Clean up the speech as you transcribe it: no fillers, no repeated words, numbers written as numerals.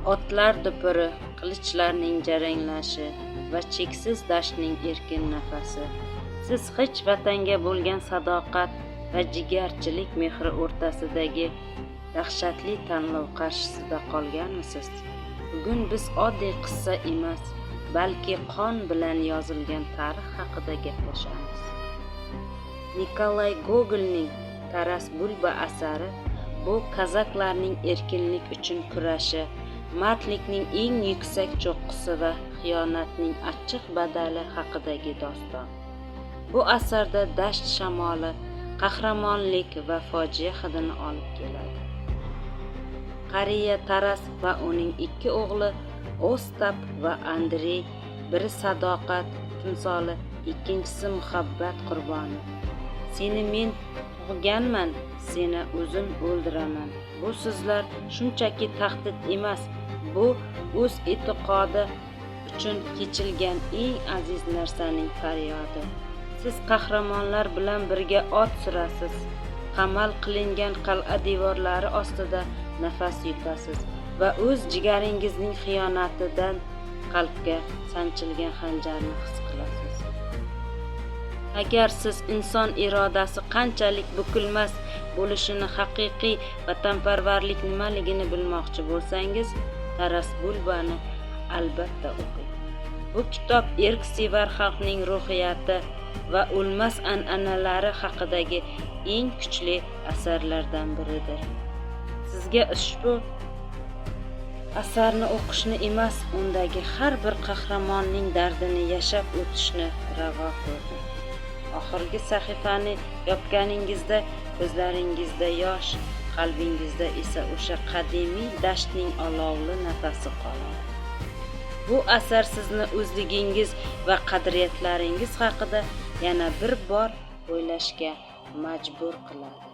Otlar dupuri, qilichlarning jaranglashi va cheksiz dashtning erkin nafasi. Siz hech vatanga bo'lgan sadoqat va jigarchilik mehri o'rtasidagi dahshatli tanlov qarshisida qolganmisiz? Bugun biz oddiy qissa emas, balki qon bilan yozilgan tarix haqida gaplashamiz. Nikolay Gogolning Taras Bulba asari bu kazaklarning erkinlik uchun kurashi, mardlikning eng yuksak cho'qqisi va xiyonatning achchiq badali haqidagi doston. Bu asarda dasht shamoli qahramonlik va fojia hidini olib keladi. Qariya Taras va uning ikki o'g'li Ostap va Andrey, biri sadoqat timsoli, ikkinchisi muhabbat qurboni. Seni men tug'ganman, seni o'zim o'ldiraman. Bu so'zlar shunchaki tahdid emas, bu o'z e'tiqodi uchun kechilgan eng aziz narsaning faryodi. Siz qahramonlar bilan birga ot surasiz, qamal qilingan qal'a devorlari ostida nafas yutasiz va o'z jigaringizning xiyonatidan qalbga sanchilgan xanjarni his qilasiz. Agar siz inson irodasi qanchalik bukilmas bo'lishini, haqiqiy vatanparvarlik nimaligini bilmoqchi bo'lsangiz, Taras Bulbani albatta o'qing. Bu kitob erksevar xalqning ruhiyati va o'lmas an'analari haqidagi eng kuchli asarlardan biridir. Sizga ushbu asarni o'qishni emas, undagi har bir qahramonning dardini yashab o'tishni ravo ko'rdim. Oxirgi sahifani yopganingizda ko'zlaringizda yosh, qalbingizda esa o'sha qadimiy dashtning olovli nafasi qoladi. Bu asar sizni o'zligingiz va qadriyatlaringiz haqida yana bir bor o'ylashga majbur qiladi.